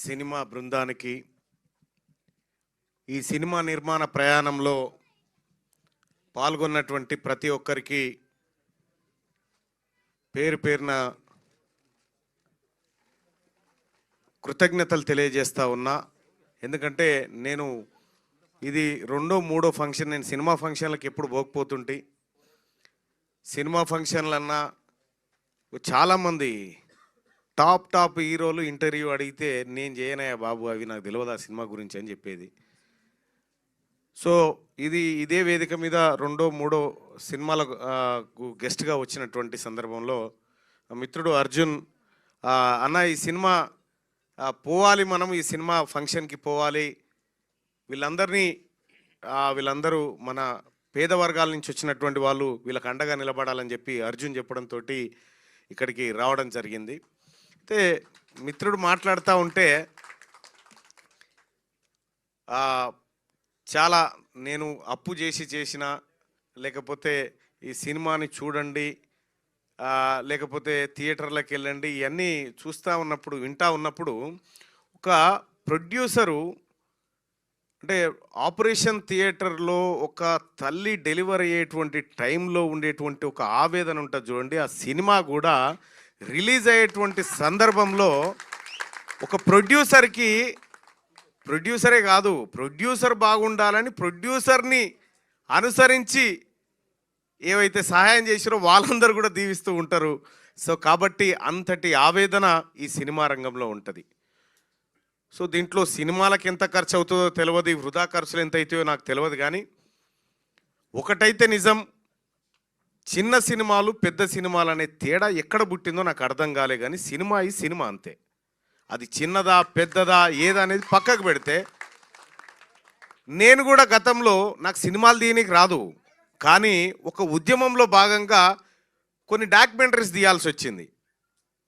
Cinema బృందానికి ఈ cinema నిర్మాణ ప్రయాణంలో పాల్గొన్నటువంటి ప్రతి ఒక్కరికి పేరు పేరున కృతజ్ఞతలు తెలియజేస్తా ఉన్నా. ఎందుకంటే నేను ఇది రెండో మూడో ఫంక్షన్, నేను సినిమా ఫంక్షన్లకు ఎప్పుడు పోకపోతుంటే సినిమా ఫంక్షన్లన్నా చాలామంది టాప్ హీరోలు ఇంటర్వ్యూ అడిగితే నేను చేయనయ్యా బాబు, అవి నాకు తెలియదు ఆ సినిమా గురించి అని చెప్పేది. సో ఇదే వేదిక మీద రెండో మూడో సినిమాలకు గెస్ట్గా వచ్చినటువంటి సందర్భంలో మిత్రుడు అర్జున్ అన్న ఈ సినిమా పోవాలి, మనం ఈ సినిమా ఫంక్షన్కి పోవాలి, వీళ్ళందరూ మన పేద వర్గాల నుంచి వచ్చినటువంటి వాళ్ళు, వీళ్ళకి అండగా నిలబడాలని చెప్పి అర్జున్ చెప్పడంతో ఇక్కడికి రావడం జరిగింది. అయితే మిత్రుడు మాట్లాడుతూ ఉంటే చాలా నేను అప్పు చేసిన లేకపోతే ఈ సినిమాని చూడండి, లేకపోతే థియేటర్లకు వెళ్ళండి, ఇవన్నీ వింటూ ఉన్నప్పుడు ఒక ప్రొడ్యూసరు అంటే ఆపరేషన్ థియేటర్లో ఒక తల్లి డెలివరీ అయ్యేటువంటి టైంలో ఉండేటువంటి ఒక ఆవేదన ఉంటుంది చూడండి. ఆ సినిమా కూడా రిలీజ్ అయ్యేటువంటి సందర్భంలో ఒక ప్రొడ్యూసరే కాదు, ప్రొడ్యూసర్ బాగుండాలని ప్రొడ్యూసర్ని అనుసరించి ఏవైతే సహాయం చేసిరో వాళ్ళందరూ కూడా దీవిస్తూ ఉంటారు. సో కాబట్టి అంతటి ఆవేదన ఈ సినిమా రంగంలో ఉంటుంది. సో దీంట్లో సినిమాలకు ఎంత ఖర్చు అవుతుందో తెలియదు, వృధా ఖర్చులు ఎంత అవుతాయో నాకు తెలియదు. కానీ ఒకటైతే నిజం, చిన్న సినిమాలు పెద్ద సినిమాలు అనే తేడా ఎక్కడ పుట్టిందో నాకు అర్థం కాలే. కానీ సినిమా ఈ సినిమా అంతే. అది చిన్నదా పెద్దదా ఏదనేది పక్కకు పెడితే, నేను కూడా గతంలో నాకు సినిమాలు తీయనికి రాదు, కానీ ఒక ఉద్యమంలో భాగంగా కొన్ని డాక్యుమెంటరీస్ తీయాల్సి వచ్చింది.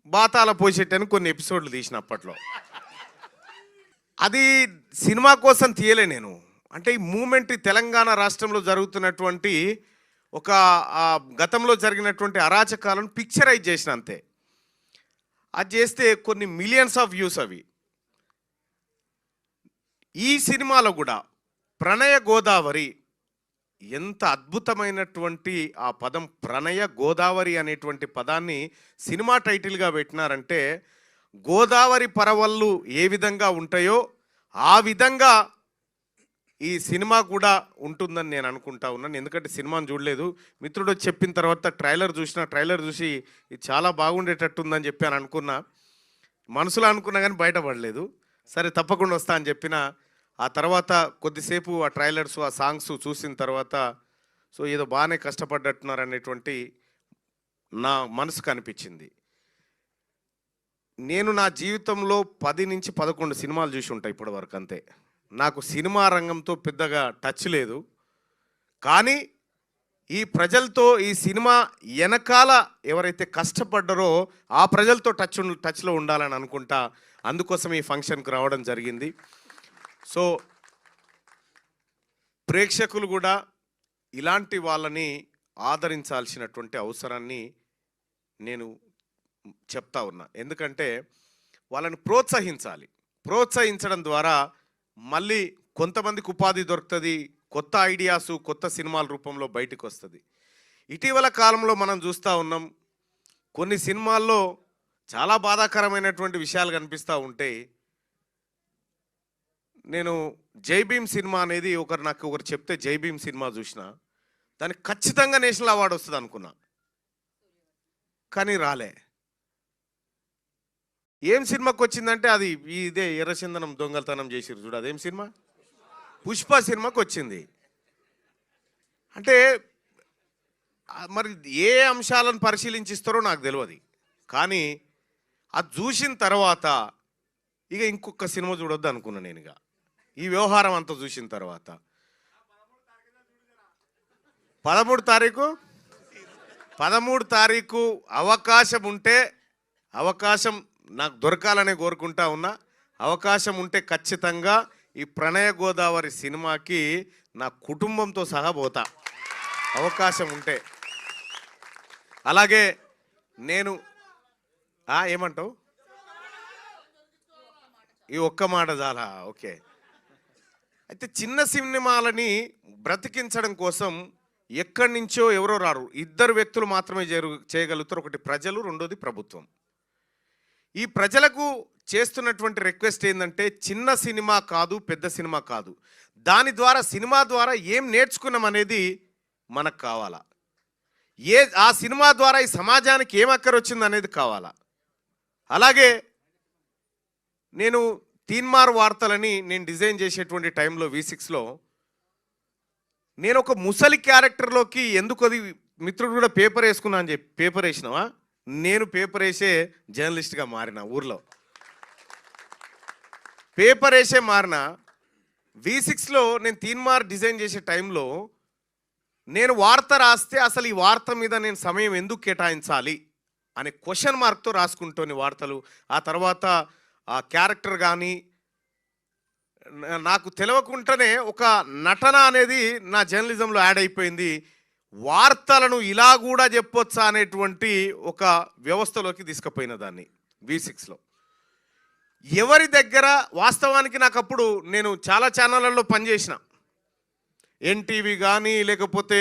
బాతాల పోషెట్టని కొన్ని ఎపిసోడ్లు తీసినప్పట్లో అది సినిమా కోసం తీయలే నేను. అంటే ఈ మూమెంట్ తెలంగాణ రాష్ట్రంలో జరుగుతున్నటువంటి ఒక గతంలో జరిగినటువంటి అరాచకాలను పిక్చరైజ్ చేసిన అంతే. అది చేస్తే కొన్ని మిలియన్స్ ఆఫ్ వ్యూస్ అవి. ఈ సినిమాలో కూడా ప్రణయ గోదావరి, ఎంత అద్భుతమైనటువంటి ఆ పదం ప్రణయ గోదావరి అనేటువంటి పదాన్ని సినిమా టైటిల్గా పెట్టినారంటే, గోదావరి పరవళ్ళు ఏ విధంగా ఉంటాయో ఆ విధంగా ఈ సినిమా కూడా ఉంటుందని నేను అనుకుంటా ఉన్నాను. ఎందుకంటే సినిమాను చూడలేదు, మిత్రుడు చెప్పిన తర్వాత ట్రైలర్ చూసి ఇది చాలా బాగుండేటట్టుందని చెప్పి అని అనుకున్నా, మనసులో అనుకున్నా కానీ బయటపడలేదు. సరే తప్పకుండా వస్తా అని చెప్పిన. ఆ తర్వాత కొద్దిసేపు ఆ ట్రైలర్స్ ఆ సాంగ్స్ చూసిన తర్వాత సో ఏదో బాగానే కష్టపడ్డట్టున్నారు అనేటువంటి నా మనసుకు అనిపించింది. నేను నా జీవితంలో 10 నుంచి 11 సినిమాలు చూసి ఉంటాయి ఇప్పటి వరకు, అంతే. నాకు సినిమా రంగంతో పెద్దగా టచ్ లేదు. కానీ ఈ ప్రజలతో, ఈ సినిమా వెనకాల ఎవరైతే కష్టపడ్డారో ఆ ప్రజలతో టచ్లో ఉండాలని అనుకుంటా, అందుకోసం ఈ ఫంక్షన్కి రావడం జరిగింది. సో ప్రేక్షకులు కూడా ఇలాంటి వాళ్ళని ఆదరించాల్సినటువంటి అవసరాన్ని నేను చెప్తా ఉన్నా. ఎందుకంటే వాళ్ళని ప్రోత్సహించడం ద్వారా మళ్ళీ కొంతమందికి ఉపాధి దొరుకుతుంది, కొత్త ఐడియాసు కొత్త సినిమాల రూపంలో బయటకు వస్తుంది. ఇటీవల కాలంలో మనం చూస్తూ ఉన్నాం, కొన్ని సినిమాల్లో చాలా బాధాకరమైనటువంటి విషయాలు కనిపిస్తూ ఉంటాయి. నేను జై భీమ్ సినిమా అనేది నాకు ఒకరు చెప్తే జై భీమ్ సినిమా చూసిన, దానికి ఖచ్చితంగా నేషనల్ అవార్డు వస్తుంది అనుకున్నా, కానీ రాలే. ఏం సినిమాకి వచ్చిందంటే అది ఇదే ఎర్రచందనం దొంగలతనం చేసిరు చూడు, అదేం సినిమా, పుష్ప సినిమాకి వచ్చింది. అంటే మరి ఏ అంశాలను పరిశీలించిస్తారో నాకు తెలియదు, కానీ అది చూసిన తర్వాత ఇక ఇంకొక సినిమా చూడొద్దు అనుకున్నా నేను. ఇక ఈ వ్యవహారం అంతా చూసిన తర్వాత 13 తారీఖు అవకాశం నాకు దొరకాలనే కోరుకుంటా ఉన్నా. అవకాశం ఉంటే ఖచ్చితంగా ఈ ప్రణయ గోదావరి సినిమాకి నా కుటుంబంతో సహా పోతా, అవకాశం ఉంటే. అలాగే నేను ఏమంటావు ఈ ఒక్క మాట చాలా ఓకే. అయితే చిన్న సినిమాలని బ్రతికించడం కోసం ఎక్కడి నుంచో ఎవరో రారు. ఇద్దరు వ్యక్తులు మాత్రమే చేయగలుగుతారు. ఒకటి ప్రజలు, రెండోది ప్రభుత్వం. ఈ ప్రజలకు చేస్తున్నటువంటి రిక్వెస్ట్ ఏంటంటే చిన్న సినిమా కాదు, పెద్ద సినిమా కాదు, దాని ద్వారా సినిమా ద్వారా ఏం నేర్చుకున్నాం అనేది మనకు కావాలా, ఆ సినిమా ద్వారా ఈ సమాజానికి ఏం అక్కరొచ్చింది అనేది కావాలా. అలాగే నేను తీన్మార్ వార్తలని నేను డిజైన్ చేసేటువంటి టైంలో V6లో నేను ఒక ముసలి క్యారెక్టర్లోకి ఎందుకు అది మిత్రుడు కూడా పేపర్ వేసుకున్నా అని చెప్పి పేపర్ వేసినావా, నేను పేపర్ వేసే జర్నలిస్ట్గా మారిన ఊర్లో పేపర్ వేసే మారిన. V6లో నేను తీన్మార్ డిజైన్ చేసే టైంలో నేను వార్త రాస్తే అసలు ఈ వార్త మీద నేను సమయం ఎందుకు కేటాయించాలి అనే క్వశ్చన్ మార్క్తో రాసుకుంటోని వార్తలు. ఆ తర్వాత ఆ క్యారెక్టర్ కానీ నాకు తెలియకుండానే ఒక నటన అనేది నా జర్నలిజంలో యాడ్ అయిపోయింది. వార్తలను ఇలా కూడా చెప్పొచ్చా అనేటువంటి ఒక వ్యవస్థలోకి తీసుకుపోయిన దాన్ని V6లో. ఎవరి దగ్గర వాస్తవానికి నాకు అప్పుడు నేను చాలా ఛానళ్ళల్లో పనిచేసిన, ఎన్టీవీ కానీ లేకపోతే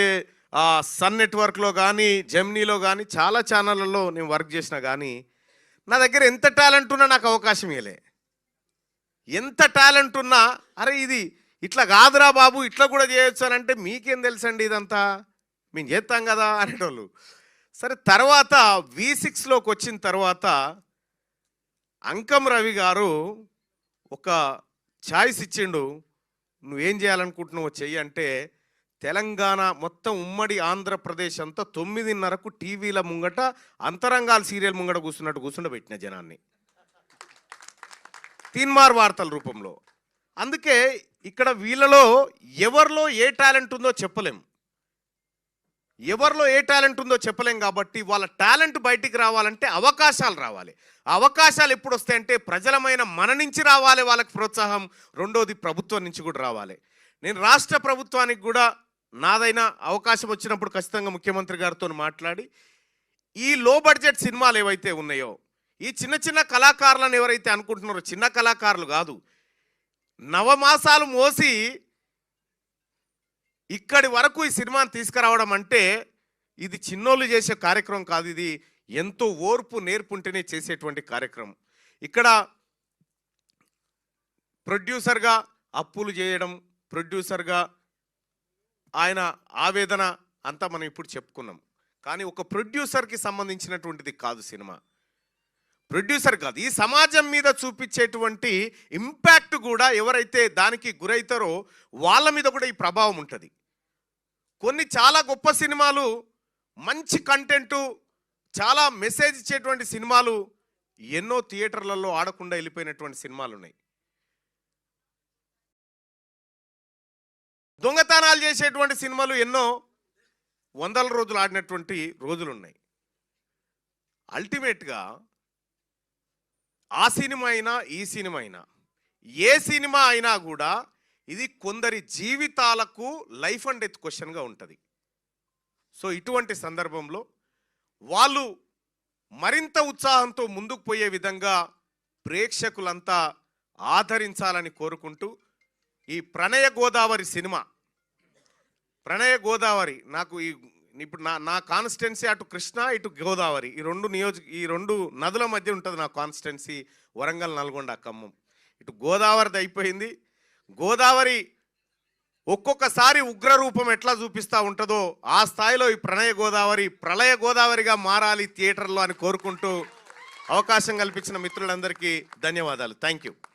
సన్ నెట్వర్క్లో కానీ జెమినీలో కానీ చాలా ఛానళ్ళల్లో నేను వర్క్ చేసిన, కానీ నా దగ్గర ఎంత టాలెంట్ ఉన్నా నాకు అవకాశం ఇవ్వలే. ఎంత టాలెంట్ ఉన్నా అరే ఇది ఇట్లా కాదురా బాబు, ఇట్లా కూడా చేయొచ్చు అని అంటే మీకేం తెలుసండి ఇదంతా, మేము చేస్తాం కదా అనేటోళ్ళు. సరే తర్వాత V6లోకి వచ్చిన తర్వాత అంకం రవి గారు ఒక ఛాయిస్ ఇచ్చిండు, నువ్వేం చేయాలనుకుంటున్నావు చెయ్యి అంటే, తెలంగాణ మొత్తం ఉమ్మడి ఆంధ్రప్రదేశ్ అంతా 9:30కు టీవీల ముంగట అంతరంగాల సీరియల్ ముంగట కూర్చుండబెట్టిన జనాన్ని తీన్మార్ వార్తల రూపంలో. అందుకే ఇక్కడ వీళ్ళలో ఎవరిలో ఏ టాలెంట్ ఉందో చెప్పలేం, ఎవరిలో ఏ టాలెంట్ ఉందో చెప్పలేం. కాబట్టి వాళ్ళ టాలెంట్ బయటికి రావాలంటే అవకాశాలు రావాలి. ఆ అవకాశాలు ఎప్పుడు వస్తాయంటే ప్రజలమైన మన నుంచి రావాలి వాళ్ళకి ప్రోత్సాహం, రెండోది ప్రభుత్వం నుంచి కూడా రావాలి. నేను రాష్ట్ర ప్రభుత్వానికి కూడా నాదైనా అవకాశం వచ్చినప్పుడు ఖచ్చితంగా ముఖ్యమంత్రి గారితో మాట్లాడి ఈ లో బడ్జెట్ సినిమాలు ఏవైతే ఉన్నాయో, ఈ చిన్న చిన్న కళాకారులను ఎవరైతే అనుకుంటున్నారో, చిన్న కళాకారులు కాదు, నవమాసాలు మోసి ఇక్కడి వరకు ఈ సినిమాని తీసుకురావడం అంటే ఇది చిన్నోళ్ళు చేసే కార్యక్రమం కాదు, ఇది ఎంతో ఓర్పు నేర్పుంటేనే చేసేటువంటి కార్యక్రమం. ఇక్కడ ప్రొడ్యూసర్గా అప్పులు చేయడం, ప్రొడ్యూసర్గా ఆయన ఆవేదన అంతా మనం ఇప్పుడు చెప్పుకున్నాం. కానీ ఒక ప్రొడ్యూసర్కి సంబంధించినటువంటిది కాదు సినిమా. ప్రొడ్యూసర్ కాదు, ఈ సమాజం మీద చూపించేటువంటి ఇంపాక్ట్ కూడా ఎవరైతే దానికి గురవుతారో వాళ్ళ మీద కూడా ఈ ప్రభావం ఉంటుంది. కొన్ని చాలా గొప్ప సినిమాలు, మంచి కంటెంటు, చాలా మెసేజ్ ఇచ్చేటువంటి సినిమాలు ఎన్నో థియేటర్లలో ఆడకుండా వెళ్ళిపోయినటువంటి సినిమాలు ఉన్నాయి. దొంగతనాలు చేసేటువంటి సినిమాలు ఎన్నో వందల రోజులు ఆడినటువంటి రోజులు ఉన్నాయి. అల్టిమేట్గా ఆ సినిమా అయినా ఈ సినిమా అయినా ఏ సినిమా అయినా కూడా ఇది కొందరి జీవితాలకు లైఫ్ అండ్ డెత్ క్వశ్చన్గా ఉంటుంది. సో ఇటువంటి సందర్భంలో వాళ్ళు మరింత ఉత్సాహంతో ముందుకు పోయే విధంగా ప్రేక్షకులంతా ఆదరించాలని కోరుకుంటూ ఈ ప్రణయ గోదావరి సినిమా, ప్రణయ గోదావరి నాకు ఇప్పుడు నా కాన్స్టిట్యున్సీ అటు కృష్ణ ఇటు గోదావరి, ఈ రెండు నదుల మధ్య ఉంటుంది నా కాన్స్టిట్యున్సీ, వరంగల్, నల్గొండ, ఖమ్మం. ఇటు గోదావరిది అయిపోయింది. గోదావరి ఒక్కొక్కసారి ఉగ్రరూపం ఎట్లా చూపిస్తూ ఉంటుందో ఆ స్థాయిలో ఈ ప్రణయ గోదావరి ప్రళయ గోదావరిగా మారాలి థియేటర్లో అని కోరుకుంటూ అవకాశం కల్పించిన మిత్రులందరికీ ధన్యవాదాలు. Thank you.